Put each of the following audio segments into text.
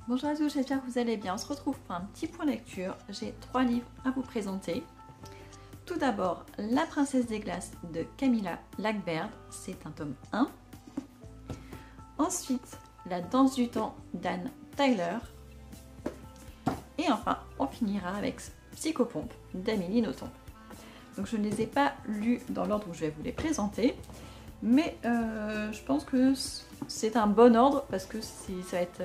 Bonjour à tous, j'espère que vous allez bien. On se retrouve pour un petit point lecture. J'ai 3 livres à vous présenter. Tout d'abord, La princesse des glaces de Camilla Lagerberg, c'est un tome 1. Ensuite, La danse du temps d'Anne Tyler. Et enfin, on finira avec Psychopompe d'Amélie Nothomb. Donc je ne les ai pas lus dans l'ordre où je vais vous les présenter, mais je pense que c'est un bon ordre parce que ça va être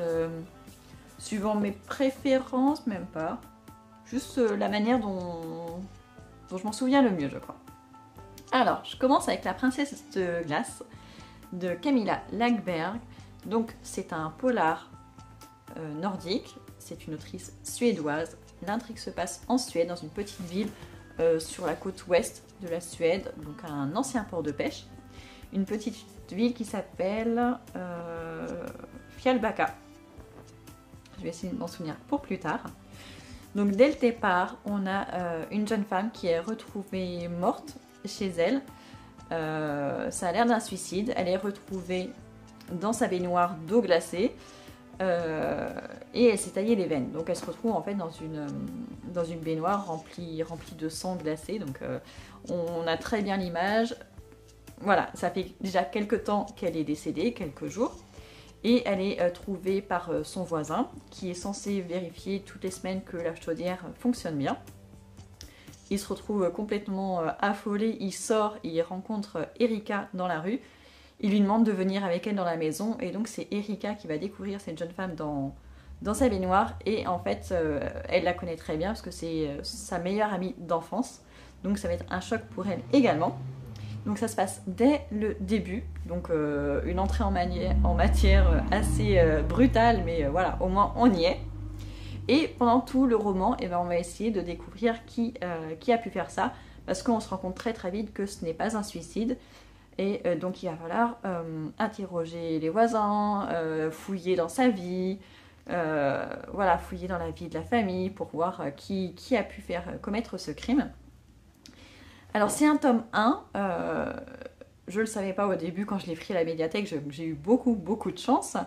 suivant mes préférences, même pas. Juste la manière dont je m'en souviens le mieux, je crois. Alors, je commence avec La princesse de glace de Camilla Lagerberg. Donc, c'est un polar nordique. C'est une autrice suédoise. L'intrigue se passe en Suède, dans une petite ville sur la côte ouest de la Suède, donc un ancien port de pêche. Une petite ville qui s'appelle Fjällbacka. Je vais essayer de m'en souvenir pour plus tard. Donc dès le départ, on a une jeune femme qui est retrouvée morte chez elle. Ça a l'air d'un suicide. Elle est retrouvée dans sa baignoire d'eau glacée et elle s'est taillée les veines. Donc elle se retrouve en fait dans une baignoire remplie de sang glacé. Donc on a très bien l'image. Voilà, ça fait déjà quelques temps qu'elle est décédée, quelques jours. Et elle est trouvée par son voisin qui est censé vérifier toutes les semaines que la chaudière fonctionne bien. Il se retrouve complètement affolé, il sort et il rencontre Erika dans la rue. Il lui demande de venir avec elle dans la maison et donc c'est Erika qui va découvrir cette jeune femme dans sa baignoire et en fait elle la connaît très bien parce que c'est sa meilleure amie d'enfance. Donc ça va être un choc pour elle également. Donc ça se passe dès le début, donc une entrée en matière assez brutale, mais voilà, au moins on y est. Et pendant tout le roman, on va essayer de découvrir qui a pu faire ça, parce qu'on se rend compte très très vite que ce n'est pas un suicide. Et donc il va falloir interroger les voisins, fouiller dans sa vie, voilà, fouiller dans la vie de la famille pour voir qui a pu commettre ce crime. Alors c'est un tome 1, je ne le savais pas au début quand je l'ai pris à la médiathèque, j'ai eu beaucoup de chance,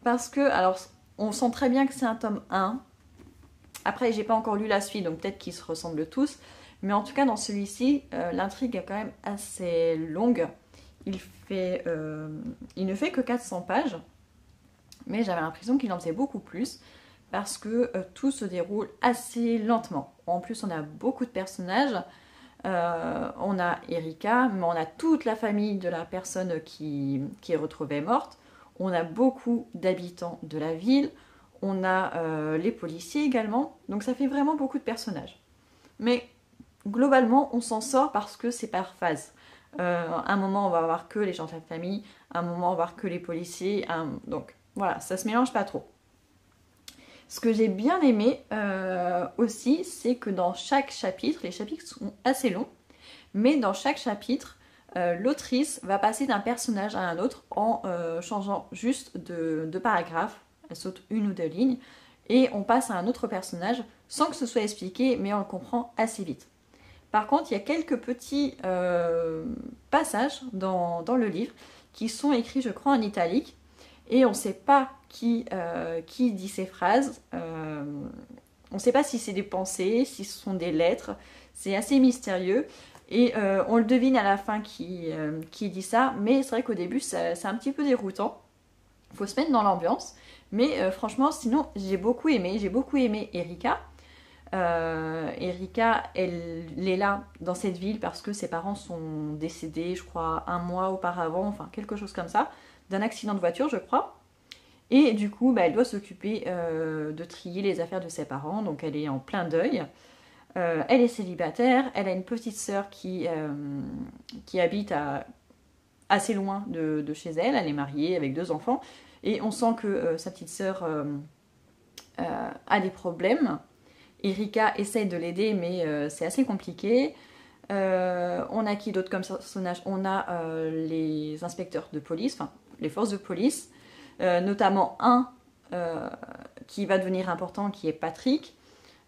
parce que, alors on sent très bien que c'est un tome 1, après j'ai pas encore lu la suite, donc peut-être qu'ils se ressemblent tous, mais en tout cas dans celui-ci, l'intrigue est quand même assez longue, il ne fait que 400 pages, mais j'avais l'impression qu'il en faisait beaucoup plus, parce que tout se déroule assez lentement. En plus on a beaucoup de personnages. On a Erika, mais on a toute la famille de la personne qui est retrouvée morte. On a beaucoup d'habitants de la ville. On a les policiers également. Donc ça fait vraiment beaucoup de personnages. Mais globalement, on s'en sort parce que c'est par phase. Un moment, on va avoir que les gens de la famille. Un moment, on va avoir que les policiers. Donc voilà, ça se mélange pas trop. Ce que j'ai bien aimé aussi, c'est que dans chaque chapitre, les chapitres sont assez longs, mais dans chaque chapitre, l'autrice va passer d'un personnage à un autre en changeant juste de paragraphe. Elle saute une ou deux lignes et on passe à un autre personnage sans que ce soit expliqué, mais on le comprend assez vite. Par contre, il y a quelques petits passages dans le livre qui sont écrits, je crois, en italique. Et on ne sait pas qui dit ces phrases. On ne sait pas si c'est des pensées, si ce sont des lettres. C'est assez mystérieux. Et on le devine à la fin qui dit ça. Mais c'est vrai qu'au début, c'est un petit peu déroutant. Il faut se mettre dans l'ambiance. Mais franchement, sinon, j'ai beaucoup aimé. J'ai beaucoup aimé Erika. Erika, elle est là dans cette ville parce que ses parents sont décédés, je crois, un mois auparavant. Enfin, quelque chose comme ça. D'un accident de voiture, je crois. Et du coup, elle doit s'occuper de trier les affaires de ses parents. Donc elle est en plein deuil. Elle est célibataire. Elle a une petite sœur qui habite assez loin de chez elle. Elle est mariée avec 2 enfants. Et on sent que sa petite sœur a des problèmes. Erika essaye de l'aider, mais c'est assez compliqué. On a qui d'autre comme personnage? On a les inspecteurs de police, enfin les forces de police, notamment un qui va devenir important, qui est Patrick,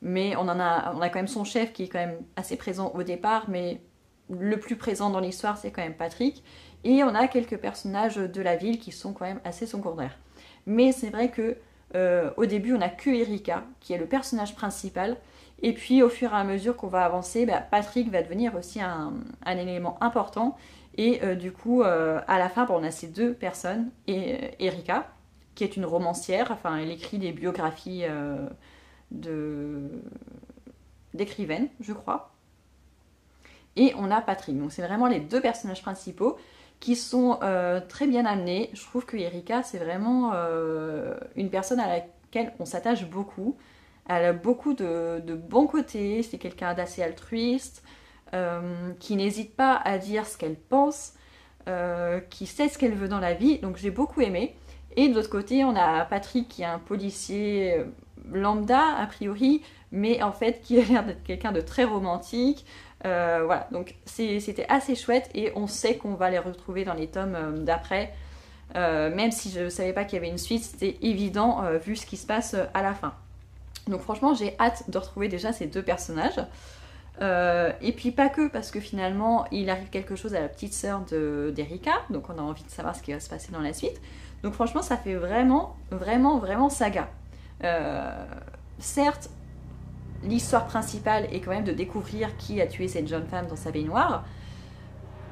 mais on a quand même son chef qui est quand même assez présent au départ, mais le plus présent dans l'histoire c'est quand même Patrick, et on a quelques personnages de la ville qui sont quand même assez secondaires. Mais c'est vrai que Au début, on n'a que Erika, qui est le personnage principal. Et puis, au fur et à mesure qu'on va avancer, Patrick va devenir aussi un élément important. Et du coup, à la fin, on a ces deux personnes. Et Erika, qui est une romancière, enfin, elle écrit des biographies d'écrivaines, je crois. Et on a Patrick. Donc, c'est vraiment les deux personnages principaux qui sont très bien amenés. Je trouve que Erika, c'est vraiment une personne à laquelle on s'attache beaucoup. Elle a beaucoup de bons côtés, c'est quelqu'un d'assez altruiste, qui n'hésite pas à dire ce qu'elle pense, qui sait ce qu'elle veut dans la vie, donc j'ai beaucoup aimé. Et de l'autre côté, on a Patrick qui est un policier lambda, a priori, mais en fait qui a l'air d'être quelqu'un de très romantique. Voilà, donc c'était assez chouette et on sait qu'on va les retrouver dans les tomes d'après. Même si je ne savais pas qu'il y avait une suite, c'était évident vu ce qui se passe à la fin. Donc franchement, j'ai hâte de retrouver déjà ces deux personnages. Et puis pas que, parce que finalement, il arrive quelque chose à la petite sœur d'Erika, donc on a envie de savoir ce qui va se passer dans la suite. Donc franchement, ça fait vraiment, vraiment, vraiment saga. Certes, l'histoire principale est quand même de découvrir qui a tué cette jeune femme dans sa baignoire.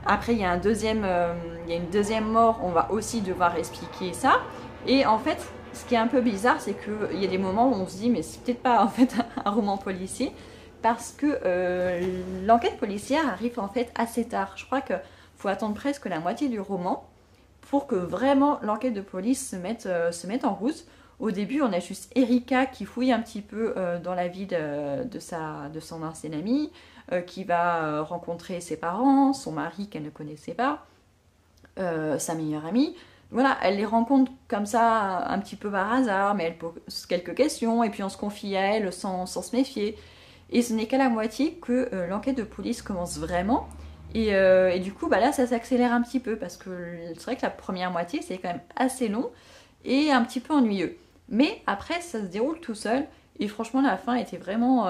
Après, il y a une deuxième mort, on va aussi devoir expliquer ça. Et en fait, ce qui est un peu bizarre, c'est qu'il y a des moments où on se dit, mais c'est peut-être pas en fait un roman policier, parce que l'enquête policière arrive en fait assez tard. Je crois qu'il faut attendre presque la moitié du roman pour que vraiment l'enquête de police se mette en route. Au début, on a juste Erika qui fouille un petit peu dans la vie de son ancienne amie, qui va rencontrer ses parents, son mari qu'elle ne connaissait pas, sa meilleure amie. Voilà, elle les rencontre comme ça un petit peu par hasard, mais elle pose quelques questions et puis on se confie à elle sans se méfier. Et ce n'est qu'à la moitié que l'enquête de police commence vraiment. Et du coup, là, ça s'accélère un petit peu parce que c'est vrai que la première moitié, c'est quand même assez long et un petit peu ennuyeux. Mais après, ça se déroule tout seul. Et franchement, la fin était vraiment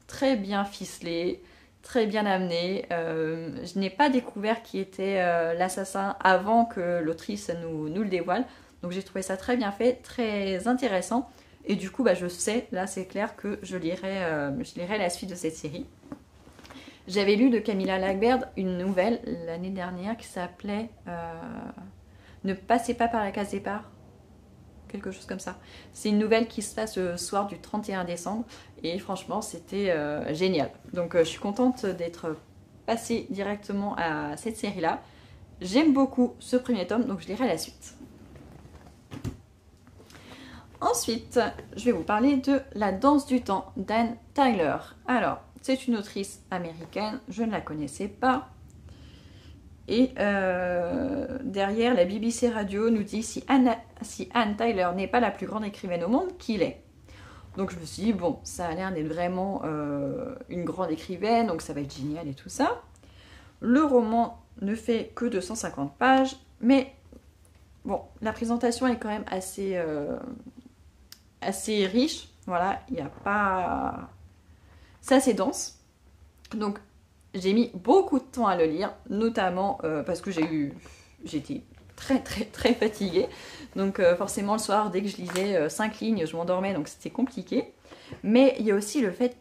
très bien ficelée, très bien amenée. Je n'ai pas découvert qui était l'assassin avant que l'autrice nous le dévoile. Donc j'ai trouvé ça très bien fait, très intéressant. Et du coup, je sais, là c'est clair que je lirai la suite de cette série. J'avais lu de Camilla Lagerberg une nouvelle l'année dernière qui s'appelait Ne passez pas par la case départ. Quelque chose comme ça. C'est une nouvelle qui se passe le soir du 31 décembre et franchement c'était génial. Donc je suis contente d'être passée directement à cette série-là. J'aime beaucoup ce premier tome, donc je lirai la suite. Ensuite, je vais vous parler de La danse du temps d'Anne Tyler. Alors, c'est une autrice américaine, je ne la connaissais pas. Et derrière, la BBC Radio nous dit si Anne Tyler n'est pas la plus grande écrivaine au monde, qui l'est. Donc je me suis dit, bon, ça a l'air d'être vraiment une grande écrivaine, donc ça va être génial et tout ça. Le roman ne fait que 250 pages, mais bon, la présentation est quand même assez riche. Voilà, il n'y a pas... C'est assez dense. Donc j'ai mis beaucoup de temps à le lire, notamment parce que j'étais très très très fatiguée. Donc forcément le soir, dès que je lisais 5 lignes, je m'endormais, donc c'était compliqué. Mais il y a aussi le fait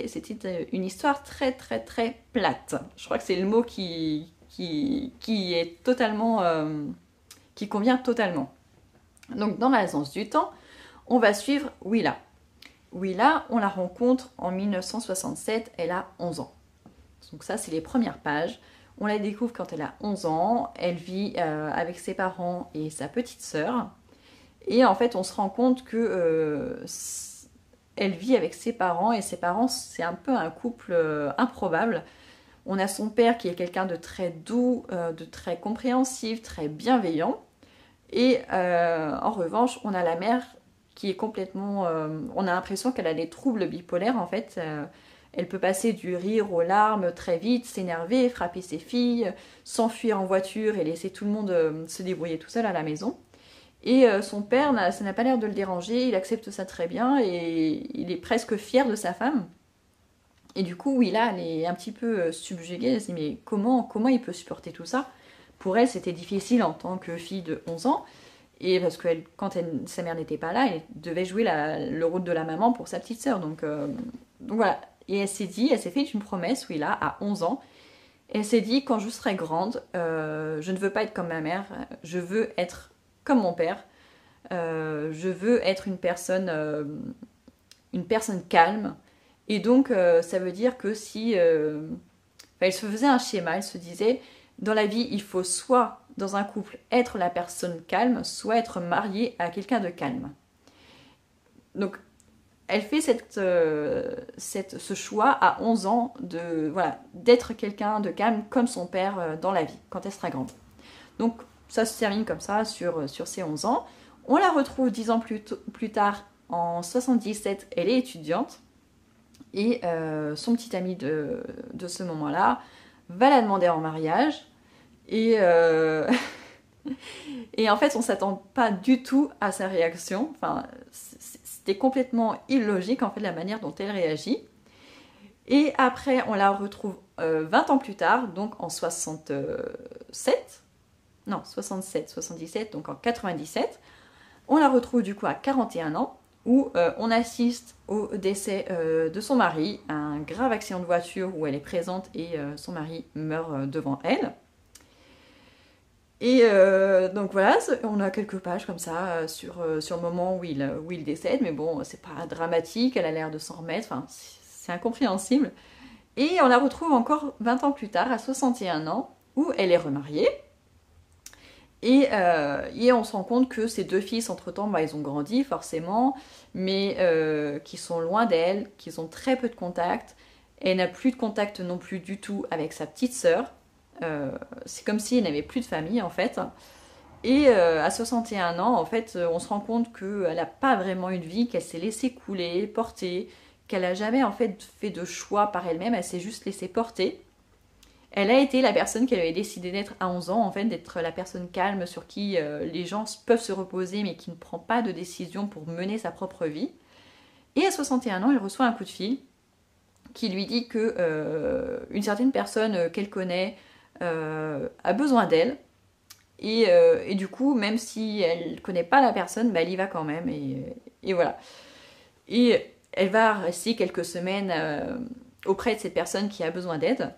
c'était une histoire très très très plate. Je crois que c'est le mot qui est totalement... qui convient totalement. Donc dans La danse du temps, on va suivre Willa. Willa, on la rencontre en 1967, elle a 11 ans. Donc ça, c'est les premières pages. On la découvre quand elle a 11 ans. Elle vit avec ses parents et sa petite sœur. Et en fait, on se rend compte que elle vit avec ses parents. Et ses parents, c'est un peu un couple improbable. On a son père qui est quelqu'un de très doux, de très compréhensif, très bienveillant. Et en revanche, on a la mère qui est complètement... on a l'impression qu'elle a des troubles bipolaires, en fait. Elle peut passer du rire aux larmes très vite, s'énerver, frapper ses filles, s'enfuir en voiture et laisser tout le monde se débrouiller tout seul à la maison. Et son père, ça n'a pas l'air de le déranger, il accepte ça très bien et il est presque fier de sa femme. Et du coup, Willa, elle est un petit peu subjuguée, elle se dit mais comment il peut supporter tout ça? Pour elle, c'était difficile en tant que fille de 11 ans. Et parce que quand sa mère n'était pas là, elle devait jouer le rôle de la maman pour sa petite sœur. Donc voilà. Et elle s'est fait une promesse, oui, là, à 11 ans. Et elle s'est dit, quand je serai grande, je ne veux pas être comme ma mère, je veux être comme mon père. Je veux être une personne calme. Et donc, ça veut dire que si... elle se faisait un schéma, elle se disait, dans la vie, il faut soit, dans un couple, être la personne calme, soit être mariée à quelqu'un de calme. Donc, elle fait ce choix à 11 ans d'être quelqu'un de calme comme son père dans la vie, quand elle sera grande. Donc, ça se termine comme ça sur ses 11 ans. On la retrouve 10 ans plus tard, en 77, elle est étudiante. Et son petit ami de ce moment-là va la demander en mariage. Et en fait, on ne s'attend pas du tout à sa réaction. Enfin, c'était complètement illogique, en fait, la manière dont elle réagit. Et après, on la retrouve 20 ans plus tard, donc en 77. Non, 67, 77, donc en 97. On la retrouve du coup à 41 ans, où on assiste au décès de son mari, un grave accident de voiture où elle est présente et son mari meurt devant elle. Et donc voilà, on a quelques pages comme ça sur le moment où il décède, mais bon, c'est pas dramatique, elle a l'air de s'en remettre, enfin, c'est incompréhensible. Et on la retrouve encore 20 ans plus tard, à 61 ans, où elle est remariée. Et on se rend compte que ses deux fils, entre-temps, ils ont grandi forcément, mais qui sont loin d'elle, qu'ils ont très peu de contact. Elle n'a plus de contact non plus du tout avec sa petite sœur. C'est comme si elle n'avait plus de famille en fait. Et à 61 ans, en fait, on se rend compte qu'elle n'a pas vraiment une vie, qu'elle s'est laissée couler, porter, qu'elle n'a jamais en fait de choix par elle-même, elle s'est juste laissée porter. Elle a été la personne qui avait décidé d'être à 11 ans, en fait, d'être la personne calme sur qui les gens peuvent se reposer, mais qui ne prend pas de décision pour mener sa propre vie. Et à 61 ans, elle reçoit un coup de fil qui lui dit que une certaine personne qu'elle connaît a besoin d'elle. Et du coup, même si elle ne connaît pas la personne, elle y va quand même. Et voilà. Et elle va rester quelques semaines auprès de cette personne qui a besoin d'aide.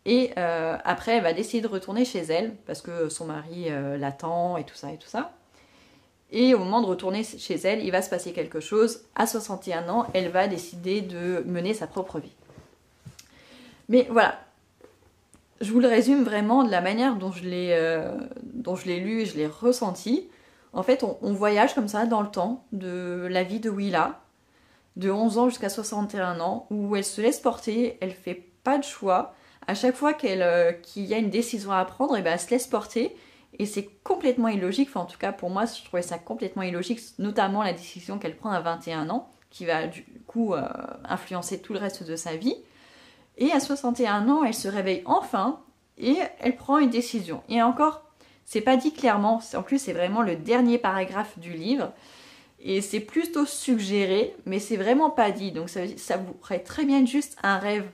Et après, elle va décider de retourner chez elle, parce que son mari l'attend et tout ça et tout ça. Et au moment de retourner chez elle, il va se passer quelque chose. À 61 ans, elle va décider de mener sa propre vie. Mais voilà, je vous le résume vraiment de la manière dont je l'ai lu et je l'ai ressenti. En fait, on voyage comme ça dans le temps de la vie de Willa, de 11 ans jusqu'à 61 ans, où elle se laisse porter, elle fait pas de choix. À chaque fois qu'il y a une décision à prendre, elle se laisse porter. Et c'est complètement illogique, enfin en tout cas pour moi, je trouvais ça complètement illogique, notamment la décision qu'elle prend à 21 ans, qui va du coup influencer tout le reste de sa vie. Et à 61 ans, elle se réveille enfin et elle prend une décision. Et encore, c'est pas dit clairement, en plus c'est vraiment le dernier paragraphe du livre. Et c'est plutôt suggéré, mais c'est vraiment pas dit. Donc ça pourrait très bien être juste un rêve,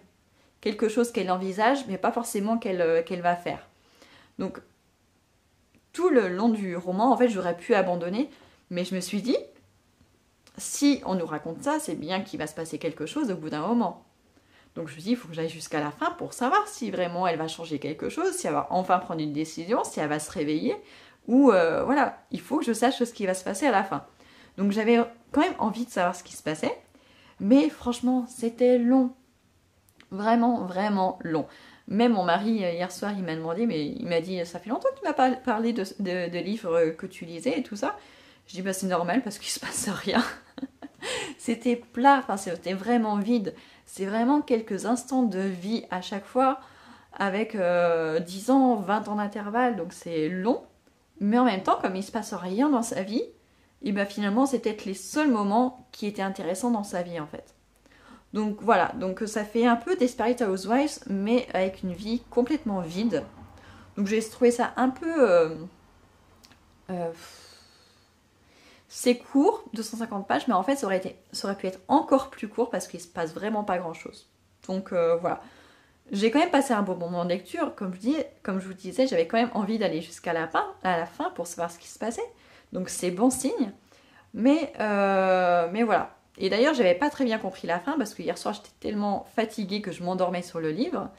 quelque chose qu'elle envisage, mais pas forcément qu'elle va faire. Donc tout le long du roman, en fait, j'aurais pu abandonner, mais je me suis dit, si on nous raconte ça, c'est bien qu'il va se passer quelque chose au bout d'un moment. Donc je me dis, il faut que j'aille jusqu'à la fin pour savoir si vraiment elle va changer quelque chose, si elle va enfin prendre une décision, si elle va se réveiller, ou voilà, il faut que je sache ce qui va se passer à la fin. Donc j'avais quand même envie de savoir ce qui se passait, mais franchement, c'était long. Vraiment, vraiment long. Même mon mari, hier soir, il m'a demandé, mais il m'a dit, ça fait longtemps que tu m'as pas parlé de livres que tu lisais et tout ça. Je dis, bah c'est normal parce qu'il se passe rien. C'était plat, enfin c'était vraiment vide. C'est vraiment quelques instants de vie à chaque fois, avec 10 ans, 20 ans d'intervalle, donc c'est long. Mais en même temps, comme il se passe rien dans sa vie, et ben finalement c'est peut-être les seuls moments qui étaient intéressants dans sa vie en fait. Donc voilà, donc ça fait un peu Desperate Housewives, mais avec une vie complètement vide. Donc j'ai trouvé ça un peu... c'est court, 250 pages, mais en fait ça aurait pu être encore plus court parce qu'il se passe vraiment pas grand chose. Donc voilà. J'ai quand même passé un bon moment de lecture, comme je vous disais, j'avais quand même envie d'aller jusqu'à la fin pour savoir ce qui se passait. Donc c'est bon signe. Mais voilà. Et d'ailleurs, j'avais pas très bien compris la fin parce que hier soir, j'étais tellement fatiguée que je m'endormais sur le livre.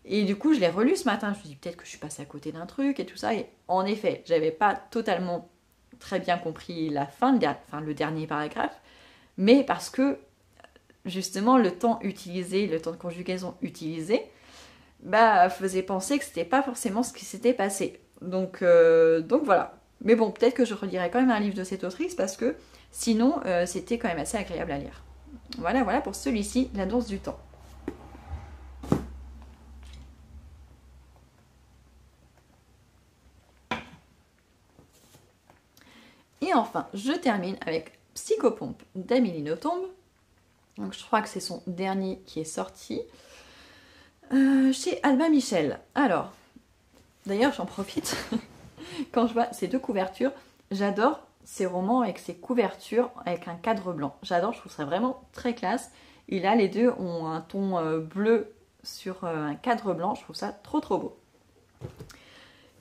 Et du coup, je l'ai relu ce matin. Je me suis dit peut-être que je suis passée à côté d'un truc et tout ça. Et en effet, j'avais pas totalement très bien compris la fin, le dernier paragraphe. Mais parce que, justement, le temps utilisé, le temps de conjugaison utilisé, faisait penser que c'était pas forcément ce qui s'était passé. Donc voilà. Mais bon, peut-être que je relirai quand même un livre de cette autrice parce que sinon, c'était quand même assez agréable à lire. Voilà pour celui-ci, La danse du temps. Et enfin, je termine avec Psychopompe d'Amélie Nothomb. Donc je crois que c'est son dernier qui est sorti chez Albin Michel. Alors, d'ailleurs j'en profite, quand je vois ces deux couvertures, j'adore ces romans avec ces couvertures avec un cadre blanc. J'adore, je trouve ça vraiment très classe. Et là, les deux ont un ton bleu sur un cadre blanc. Je trouve ça trop beau.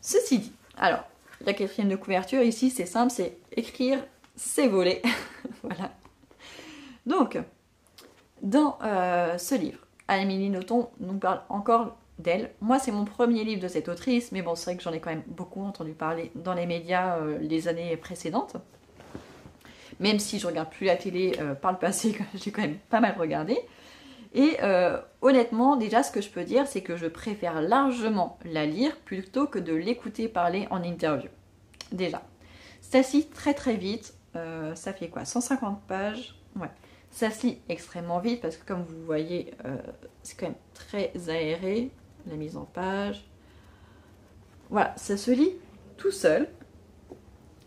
Ceci dit, alors, la quatrième de couverture, ici, c'est simple, c'est écrire, c'est voler. Voilà. Donc, dans ce livre, Amélie Nothomb nous parle encore d'elle. Moi, c'est mon premier livre de cette autrice, mais bon, c'est vrai que j'en ai quand même beaucoup entendu parler dans les médias les années précédentes. Même si je regarde plus la télé par le passé, j'ai quand même pas mal regardé. Et honnêtement, déjà, ce que je peux dire, c'est que je préfère largement la lire plutôt que de l'écouter parler en interview. Déjà. Ça se lit très vite. Ça fait quoi, 150 pages? Ouais. Ça se lit extrêmement vite parce que comme vous voyez, c'est quand même très aéré. La mise en page. Voilà, ça se lit tout seul.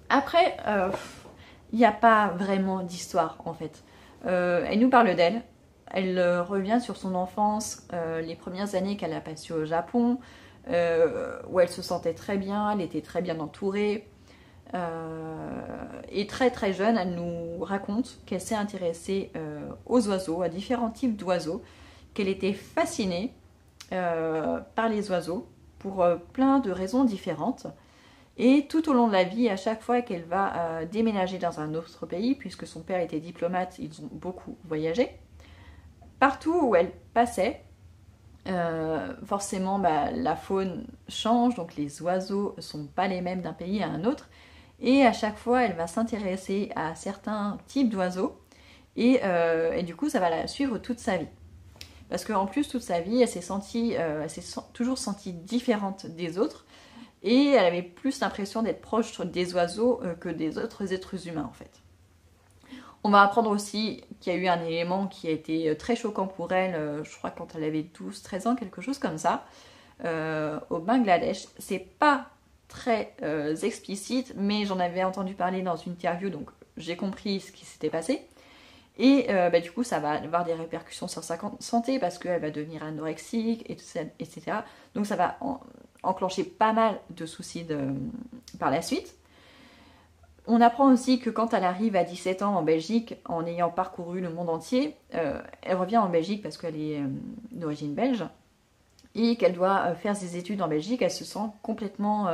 Après, il n'y a pas vraiment d'histoire en fait. Elle nous parle d'elle. Elle revient sur son enfance, les premières années qu'elle a passées au Japon, où elle se sentait très bien, elle était très bien entourée. Et très jeune, elle nous raconte qu'elle s'est intéressée aux oiseaux, à différents types d'oiseaux, qu'elle était fascinée par les oiseaux pour plein de raisons différentes. Et tout au long de la vie, à chaque fois qu'elle va déménager dans un autre pays, puisque son père était diplomate, ils ont beaucoup voyagé, partout où elle passait, forcément la faune change, donc les oiseaux ne sont pas les mêmes d'un pays à un autre. Et à chaque fois, elle va s'intéresser à certains types d'oiseaux. Et du coup, ça va la suivre toute sa vie. Parce qu'en plus, toute sa vie, elle s'est toujours sentie différente des autres. Et elle avait plus l'impression d'être proche des oiseaux que des autres êtres humains, en fait. On va apprendre aussi qu'il y a eu un élément qui a été très choquant pour elle, je crois quand elle avait 12-13 ans, quelque chose comme ça, au Bangladesh. C'est pas très explicite, mais j'en avais entendu parler dans une interview, donc j'ai compris ce qui s'était passé. Et du coup, ça va avoir des répercussions sur sa santé parce qu'elle va devenir anorexique, etc. Donc ça va enclencher pas mal de soucis par la suite. On apprend aussi que quand elle arrive à 17 ans en Belgique, en ayant parcouru le monde entier, elle revient en Belgique parce qu'elle est d'origine belge, et qu'elle doit faire ses études en Belgique. Elle se sent complètement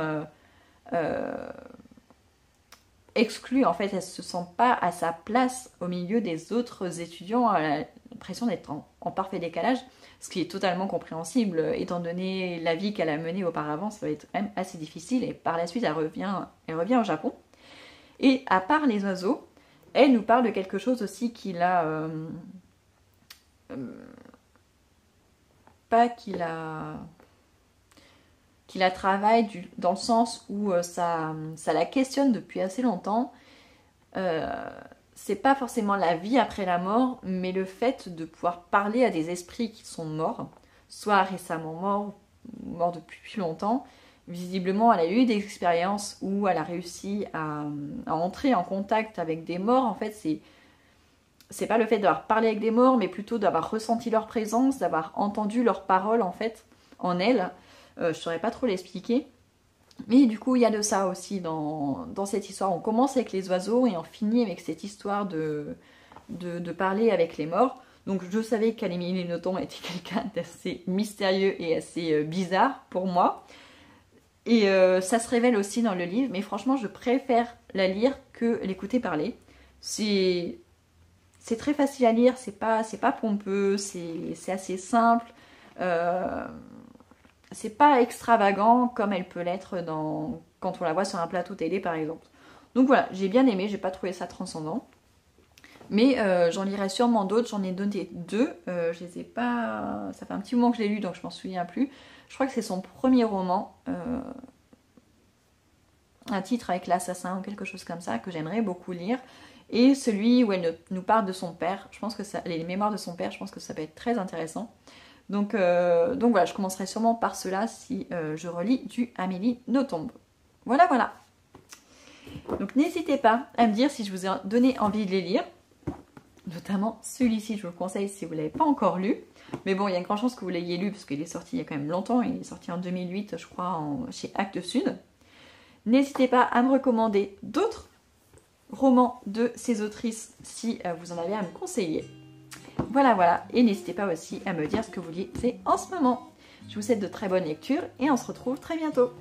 exclue, en fait, elle ne se sent pas à sa place au milieu des autres étudiants. Elle a l'impression d'être en parfait décalage, ce qui est totalement compréhensible, étant donné la vie qu'elle a menée auparavant. Ça va être quand même assez difficile, et par la suite, elle revient au Japon. Et à part les oiseaux, elle nous parle de quelque chose aussi qu'il a... qu'il la travaille dans le sens où ça la questionne depuis assez longtemps. C'est pas forcément la vie après la mort, mais le fait de pouvoir parler à des esprits qui sont morts, soit récemment morts depuis plus longtemps. Visiblement, elle a eu des expériences où elle a réussi à entrer en contact avec des morts. En fait, c'est pas le fait d'avoir parlé avec des morts, mais plutôt d'avoir ressenti leur présence, d'avoir entendu leurs paroles en fait en elle. Je saurais pas trop l'expliquer. Mais du coup, il y a de ça aussi dans cette histoire. On commence avec les oiseaux et on finit avec cette histoire de parler avec les morts. Donc je savais qu'Amélie Nothomb était quelqu'un d'assez mystérieux et assez bizarre pour moi. Et ça se révèle aussi dans le livre, mais franchement, je préfère la lire que l'écouter parler. C'est très facile à lire, c'est pas pompeux, c'est assez simple. C'est pas extravagant comme elle peut l'être quand on la voit sur un plateau télé par exemple. Donc voilà, j'ai bien aimé, j'ai pas trouvé ça transcendant. Mais j'en lirai sûrement d'autres, j'en ai donné 2. Je les ai pas. Ça fait un petit moment que je l'ai lu, donc je m'en souviens plus. Je crois que c'est son premier roman. Un titre avec l'assassin ou quelque chose comme ça, que j'aimerais beaucoup lire. Et celui où elle nous parle de son père. Je pense que les mémoires de son père, je pense que ça peut être très intéressant. Donc voilà, je commencerai sûrement par cela si je relis du Amélie Nothomb. Voilà, voilà. Donc n'hésitez pas à me dire si je vous ai donné envie de les lire. Notamment celui-ci, je vous le conseille si vous ne l'avez pas encore lu. Mais bon, il y a une grande chance que vous l'ayez lu parce qu'il est sorti il y a quand même longtemps. Il est sorti en 2008, je crois, chez Actes Sud. N'hésitez pas à me recommander d'autres romans de ces autrices si vous en avez à me conseiller. Voilà, voilà. Et n'hésitez pas aussi à me dire ce que vous lisez en ce moment. Je vous souhaite de très bonnes lectures et on se retrouve très bientôt.